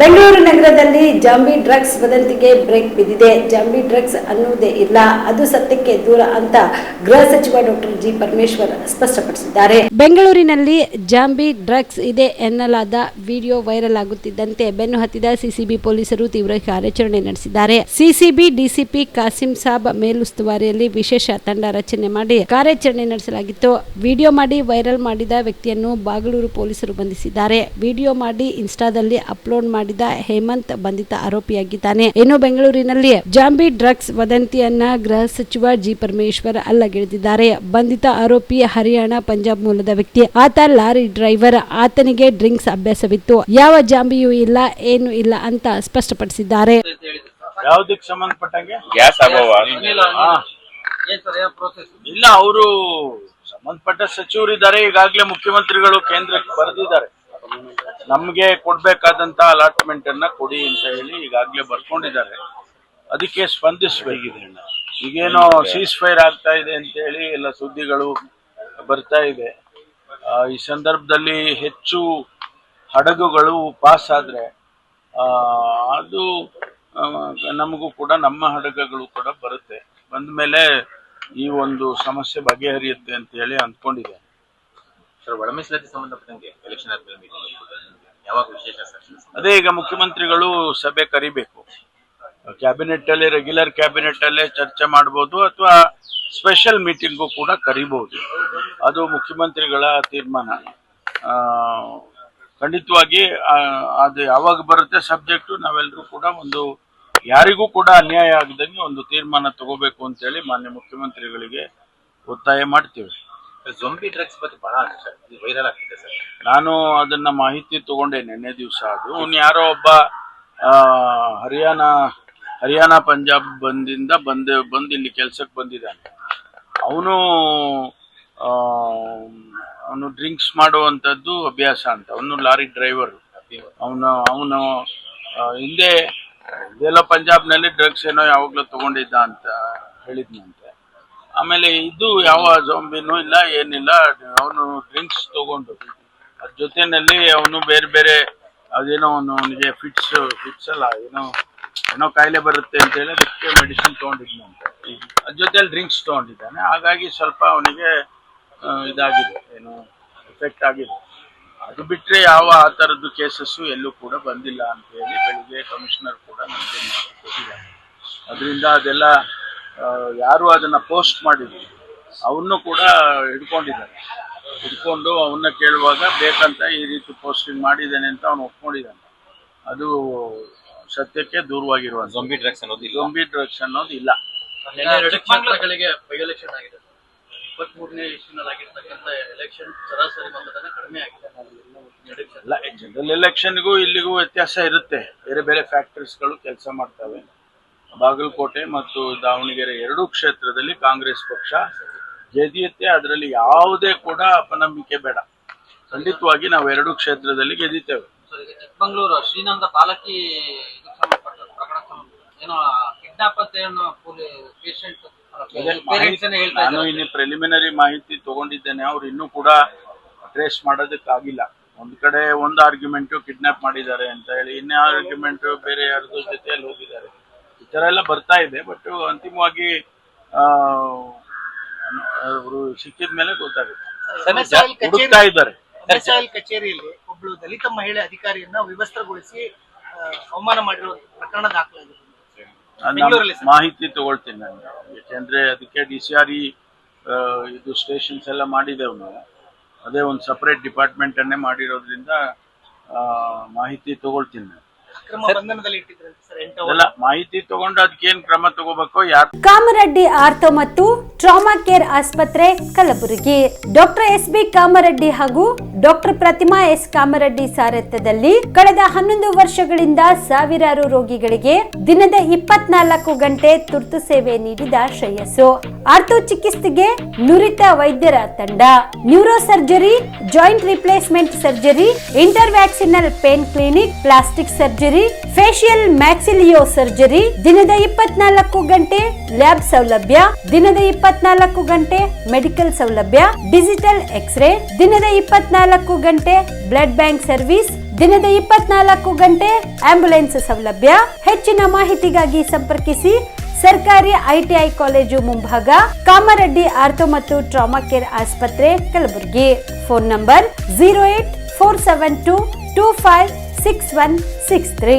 ಬೆಂಗಳೂರು ನಗರದಲ್ಲಿ zombie drugs ವದಂತಿಗೆ break ಬಿದ್ದಿದೆ. Zombie drugs ಅನ್ನುವುದೇ ಇಲ್ಲ, ಅದು ಸತ್ಯಕ್ಕೆ ದೂರ ಅಂತ ಗೃಹ ಸಚಿವ ಡಾಕ್ಟರ್ ಜಿ ಪರಮೇಶ್ವರ್ ಸ್ಪಷ್ಟಪಡಿಸಿದ್ದಾರೆ. ಬೆಂಗಳೂರಿನಲ್ಲಿ ಜಾಂಬಿ ಡ್ರಗ್ಸ್ ಇದೆ ಎನ್ನಲಾದ ವಿಡಿಯೋ ವೈರಲ್ ಆಗುತ್ತಿದ್ದಂತೆ ಬೆನ್ನು ಹತ್ತಿದ ಸಿಸಿಬಿ ಪೊಲೀಸರು ತೀವ್ರ ಕಾರ್ಯಾಚರಣೆ ನಡೆಸಿದ್ದಾರೆ. ಸಿಸಿಬಿ ಡಿಸಿಪಿ ಕಾಸಿಂ ಸಾಬ್ ಮೇಲುಸ್ತುವಾರಿಯಲ್ಲಿ ವಿಶೇಷ ತಂಡ ರಚನೆ ಮಾಡಿ ಕಾರ್ಯಾಚರಣೆ ನಡೆಸಲಾಗಿತ್ತು. ವಿಡಿಯೋ ಮಾಡಿ ವೈರಲ್ ಮಾಡಿದ ವ್ಯಕ್ತಿಯನ್ನು ಬಾಗಲೂರು ಪೊಲೀಸರು ಬಂಧಿಸಿದ್ದಾರೆ. ವಿಡಿಯೋ ಮಾಡಿ ಇನ್ಸ್ಟಾದಲ್ಲಿ ಅಪ್ಲೋಡ್ ಮಾಡಿದ ಹೇಮಂತ್ ಬಂಧಿತ ಆರೋಪಿಯಾಗಿದ್ದಾನೆ. ಇನ್ನು ಬೆಂಗಳೂರಿನಲ್ಲಿ ಜಾಂಬಿ ಡ್ರಗ್ಸ್ ವದಂತಿಯನ್ನ ಗೃಹ ಸಚಿವ ಜಿ ಪರಮೇಶ್ವರ್ ಅಲ್ಲಗೆಳೆದಿದ್ದಾರೆ. ಬಂಧಿತ ಆರೋಪಿ ಹರಿಯಾಣ ಪಂಜಾಬ್ ಮೂಲದ ವ್ಯಕ್ತಿ. ಆತ ಲಾರಿ ಡ್ರೈವರ್. ಆತನಿಗೆ ಡ್ರಿಂಕ್ಸ್ ಅಭ್ಯಾಸವಿತ್ತು. ಯಾವ ಜಾಂಬಿಯೂ ಇಲ್ಲ, ಏನು ಇಲ್ಲ ಅಂತ ಸ್ಪಷ್ಟಪಡಿಸಿದ್ದಾರೆ. ಯಾವುದಕ್ಕೆ ಸಂಬಂಧಪಟ್ಟಂಗೆ ಗ್ಯಾಸ್ ಇಲ್ಲ, ಅವರು ಸಂಬಂಧಪಟ್ಟ ಸಚಿವರಿದ್ದಾರೆ. ಈಗಾಗಲೇ ಮುಖ್ಯಮಂತ್ರಿಗಳು ಕೇಂದ್ರಕ್ಕೆ ಬರೆದಿದ್ದಾರೆ, ನಮ್ಗೆ ಕೊಡ್ಬೇಕಾದಂತ ಅಲಾಟ್ಮೆಂಟ್ ಅನ್ನ ಕೊಡಿ ಅಂತ ಹೇಳಿ ಈಗಾಗಲೇ ಬರ್ಕೊಂಡಿದ್ದಾರೆ. ಅದಕ್ಕೆ ಸ್ಪಂದಿಸಬೇಕಿದೆ. ಈಗೇನೋ ಸೀಸ್ ಫೈರ್ ಆಗ್ತಾ ಇದೆ ಅಂತ ಹೇಳಿ ಎಲ್ಲ ಸುದ್ದಿಗಳು ಬರ್ತಾ ಇದೆ. ಈ ಸಂದರ್ಭದಲ್ಲಿ ಹೆಚ್ಚು ಹಡಗುಗಳು ಪಾಸ್ ಆದ್ರೆ ಅದು ನಮಗೂ ಕೂಡ ನಮ್ಮ ಹಡಗುಗಳು ಕೂಡ ಬರುತ್ತೆ. ಬಂದ ಮೇಲೆ ಈ ಒಂದು ಸಮಸ್ಯೆ ಬಗೆಹರಿಯುತ್ತೆ ಅಂತ ಹೇಳಿ ಅಂದ್ಕೊಂಡಿದೆ. ಸರ್, ಒಳ ಮೀಸಲಾತಿ ಸಂಬಂಧಪಟ್ಟಂಗೆ ಎಲೆಕ್ಷನ್ ಆದ್ಮೇಲೆ ಮೀಟಿಂಗ್ ಯಾವಾಗ ವಿಶೇಷ ಸರ್? ಅದೇ ಈಗ ಮುಖ್ಯಮಂತ್ರಿಗಳು ಸಭೆ ಕರಿಬೇಕು. ಕ್ಯಾಬಿನೆಟ್ ಅಲ್ಲಿ, ರೆಗ್ಯುಲರ್ ಕ್ಯಾಬಿನೆಟ್ ಅಲ್ಲೇ ಚರ್ಚೆ ಮಾಡಬಹುದು ಅಥವಾ ಸ್ಪೆಷಲ್ ಮೀಟಿಂಗು ಕೂಡ ಕರಿಬಹುದು. ಅದು ಮುಖ್ಯಮಂತ್ರಿಗಳ ತೀರ್ಮಾನ. ಖಂಡಿತವಾಗಿ ಅದು ಯಾವಾಗ ಬರುತ್ತೆ ಸಬ್ಜೆಕ್ಟು, ನಾವೆಲ್ಲರೂ ಕೂಡ ಒಂದು ಯಾರಿಗೂ ಕೂಡ ಅನ್ಯಾಯ ಆಗದಂಗೆ ಒಂದು ತೀರ್ಮಾನ ತಗೋಬೇಕು ಅಂತೇಳಿ ಮಾನ್ಯ ಮುಖ್ಯಮಂತ್ರಿಗಳಿಗೆ ಒತ್ತಾಯ ಮಾಡ್ತೀವಿ. ಜಾಂಬಿ ಡ್ರಗ್ಸ್ ಬಗ್ಗೆ ಬಹಳ ವೈರಲ್ ಆಗ್ತಿದೆ ಸರ್. ನಾನು ಅದನ್ನ ಮಾಹಿತಿ ತಗೊಂಡೆ ನಿನ್ನೆ ದಿವಸ. ಅದು ಯಾರೋ ಒಬ್ಬ ಹರಿಯಾಣ ಪಂಜಾಬ್ ಬಂದು ಇಲ್ಲಿ ಕೆಲ್ಸಕ್ಕೆ ಬಂದಿದ್ದಾನೆ. ಅವನು ಡ್ರಿಂಕ್ಸ್ ಮಾಡುವಂಥದ್ದು ಅಭ್ಯಾಸ ಅಂತ. ಅವನು ಲಾರಿ ಡ್ರೈವರ್. ಅವನು ಹಿಂದೆ ಇದೆಲ್ಲ ಪಂಜಾಬ್ನಲ್ಲಿ ಡ್ರಗ್ಸ್ ಏನೋ ಯಾವಾಗಲೂ ತಗೊಂಡಿದ್ದ ಅಂತ ಹೇಳಿದ್ನಂತೆ. ಆಮೇಲೆ ಇದು ಯಾವ ಜಾಂಬಿನೂ ಇಲ್ಲ, ಏನಿಲ್ಲ. ಅವನು ಡ್ರಿಂಕ್ಸ್ ತಗೊಂಡು ಅದ್ರ ಜೊತೆನಲ್ಲಿ ಅವನು ಬೇರೆ ಬೇರೆ ಅದೇನೋ ಅವನಿಗೆ ಫಿಟ್ಸ್ ಅಲ್ಲ, ಏನೋ ಕಾಯಿಲೆ ಬರುತ್ತೆ ಅಂತ ಹೇಳಿ ಅದಕ್ಕೆ ಮೆಡಿಸಿನ್ ತಗೊಂಡಿದ್ನಂತೆ. ಅದ್ರ ಜೊತೆಲಿ ಡ್ರಿಂಕ್ಸ್ ತಗೊಂಡಿದ್ದಾನೆ. ಹಾಗಾಗಿ ಸ್ವಲ್ಪ ಅವನಿಗೆ ಇದಾಗಿದೆ, ಏನೋ ಎಫೆಕ್ಟ್ ಆಗಿದೆ. ಅದು ಬಿಟ್ಟರೆ ಯಾವ ಆ ಥರದ್ದು ಕೇಸಸ್ಸು ಎಲ್ಲೂ ಕೂಡ ಬಂದಿಲ್ಲ ಅಂತ ಹೇಳಿ ಬೆಳಿಗ್ಗೆ ಕಮಿಷನರ್ ಕೂಡ ನಮಗೆ ಕೊಟ್ಟಿದ್ದಾರೆ. ಅದರಿಂದ ಅದೆಲ್ಲ ಯಾರು ಅದನ್ನ ಪೋಸ್ಟ್ ಮಾಡಿದ್ರು ಅವನ್ನೂ ಕೂಡ ಹಿಡ್ಕೊಂಡು ಅವನ್ನ ಕೇಳುವಾಗ ಬೇಕಂತ ಈ ರೀತಿ ಪೋಸ್ಟಿಂಗ್ ಮಾಡಿದ್ದೇನೆ ಅಂತ ಅವನು ಒಪ್ಕೊಂಡಿದ್ದಾನೆ. ಅದು ಸತ್ಯಕ್ಕೆ ದೂರವಾಗಿರುವ ಜಾಂಬಿ ಡ್ರಗ್ಸ್ ಅನ್ನೋದು ಇಲ್ಲ. ಕ್ಷೇತ್ರಗಳಿಗೆ ಬೈ ಎಲೆಕ್ಷನ್ ಆಗಿದೆ. 23ನೇ ಇಶ್ಯೂನಲ್ಲಿ ಆಗಿರ್ತಕ್ಕಂಥ ಎಲೆಕ್ಷನ್ ಸರಾಸರಿ ಮತದಾನ ಕಡಿಮೆ ಆಗಿದೆ. ಇಲ್ಲ, ಜನರಲ್ ಎಲೆಕ್ಷನ್ಗೂ ಇಲ್ಲಿಗೂ ವ್ಯತ್ಯಾಸ ಇರುತ್ತೆ. ಬೇರೆ ಬೇರೆ ಫ್ಯಾಕ್ಟರ್ಸ್ಗಳು ಕೆಲಸ ಮಾಡ್ತವೆ. ಬಾಗಲಕೋಟೆ ಮತ್ತು ದಾವಣಗೆರೆ ಎರಡೂ ಕ್ಷೇತ್ರದಲ್ಲಿ ಕಾಂಗ್ರೆಸ್ ಪಕ್ಷ ಗೆದಿಯುತ್ತೆ. ಅದರಲ್ಲಿ ಯಾವುದೇ ಕೂಡ ಅಪನಂಬಿಕೆ ಬೇಡ. ಖಂಡಿತವಾಗಿ ನಾವು ಎರಡೂ ಕ್ಷೇತ್ರದಲ್ಲಿ ಗೆದಿತೇವೆ. ಚಿಕ್ಕಮಗಳೂರು ಶ್ರೀನಂದ ಪಾಲಕಿ ಏನೋ ಕಿಡ್ನಾಪ್ ಅಂತ ಪೇಷಂಟ್ ನಾನು ಇನ್ನು ಪ್ರಿಲಿಮಿನರಿ ಮಾಹಿತಿ ತಗೊಂಡಿದ್ದೇನೆ. ಅವ್ರು ಇನ್ನೂ ಕೂಡ ಟ್ರೇಸ್ ಮಾಡೋದಕ್ಕಾಗಿಲ್ಲ. ಒಂದ್ ಕಡೆ ಒಂದು ಆರ್ಗ್ಯುಮೆಂಟು ಕಿಡ್ನಾಪ್ ಮಾಡಿದ್ದಾರೆ ಅಂತ ಹೇಳಿ, ಇನ್ನೇ ಆರ್ಗ್ಯುಮೆಂಟು ಬೇರೆ ಯಾರ್ದೋ ಜೊತೆಯಲ್ಲಿ ಹೋಗಿದ್ದಾರೆ. ಈ ತರ ಎಲ್ಲ ಬರ್ತಾ ಇದೆ. ಬಟ್ ಅಂತಿಮವಾಗಿ ಅವರು ಸಿಕ್ಕಿದ ಮೇಲೆ ಗೊತ್ತಾಗುತ್ತೆ. ಹುಡುಕ್ತಾ ಇದ್ದಾರೆ. ಕಚೇರಿಯಲ್ಲಿ ಒಬ್ಳು ದಲಿತ ಮಹಿಳೆ ಅಧಿಕಾರಿಯನ್ನ ವಿವಸ್ತ್ರಗೊಳಿಸಿ ಅವಮಾನ ಮಾಡಿರುವ ಪ್ರಕರಣ ದಾಖಲಾಗಿದೆ. ಮಾಹಿತಿ ತಗೊಳ್ತೀನಿ ನಾನು, ಯಾಕೆಂದ್ರೆ ಅದಕ್ಕೆ DCRE ಇದು ಸ್ಟೇಷನ್ಸ್ ಎಲ್ಲ ಮಾಡಿದೆವು ನಾವು. ಅದೇ ಒಂದು ಸಪರೇಟ್ ಡಿಪಾರ್ಟ್ಮೆಂಟ್ ಅನ್ನೇ ಮಾಡಿರೋದ್ರಿಂದ ಮಾಹಿತಿ ತಗೊಳ್ತೀನಿ ನಾನು. ಮಾಹಿತಿ ತಗೊಂಡು ಅದಕ್ಕೇನ್ ಕ್ರಮ ತಗೋಬೇಕು, ಯಾರು. ಕಾಮರೆಡ್ಡಿ ಆರ್ಥೋ ಮತ್ತು ಟ್ರಾಮಾ ಕೇರ್ ಆಸ್ಪತ್ರೆ ಕಲಬುರಗಿ. ಡಾಕ್ಟರ್ SB ಕಾಮರೆಡ್ಡಿ ಹಾಗೂ ಡಾಕ್ಟರ್ ಪ್ರತಿಮಾ S ಕಾಮರೆಡ್ಡಿ ಸಾರಥ್ಯದಲ್ಲಿ ಕಳೆದ 11 ವರ್ಷಗಳಿಂದ ಸಾವಿರಾರು ರೋಗಿಗಳಿಗೆ ದಿನದ 24 ಗಂಟೆ ತುರ್ತು ಸೇವೆ ನೀಡಿದ ಶ್ರೇಯಸ್ಸು. ಆರ್ಥೋ ಚಿಕಿತ್ಸೆಗೆ ನುರಿತ ವೈದ್ಯರ ತಂಡ. Neuro surgery, joint replacement surgery, interventional pain clinic, plastic surgery, facial maxillo surgery, ದಿನದ 24 ಗಂಟೆ ಲ್ಯಾಬ್ ಸೌಲಭ್ಯ, ದಿನದ 24 ಗಂಟೆ ಮೆಡಿಕಲ್ ಸೌಲಭ್ಯ, ಡಿಜಿಟಲ್ ಎಕ್ಸ್ರೇ, ದಿನದ 24 ಗಂಟೆ ಬ್ಲಡ್ ಬ್ಯಾಂಕ್ ಸರ್ವಿಸ್, ದಿನದ 24 ಗಂಟೆ ಆಂಬ್ಯುಲೆನ್ಸ್ ಸೌಲಭ್ಯ. ಹೆಚ್ಚಿನ ಮಾಹಿತಿಗಾಗಿ ಸಂಪರ್ಕಿಸಿ ಸರ್ಕಾರಿ ಐಟಿಐ ಕಾಲೇಜು ಮುಂಭಾಗ, ಕಾಮರೆಡ್ಡಿ ಆರ್ಥೋ ಮತ್ತು ಟ್ರಾಮಾ ಕೇರ್ ಆಸ್ಪತ್ರೆ, ಕಲಬುರಗಿ. Phone number 084722566163.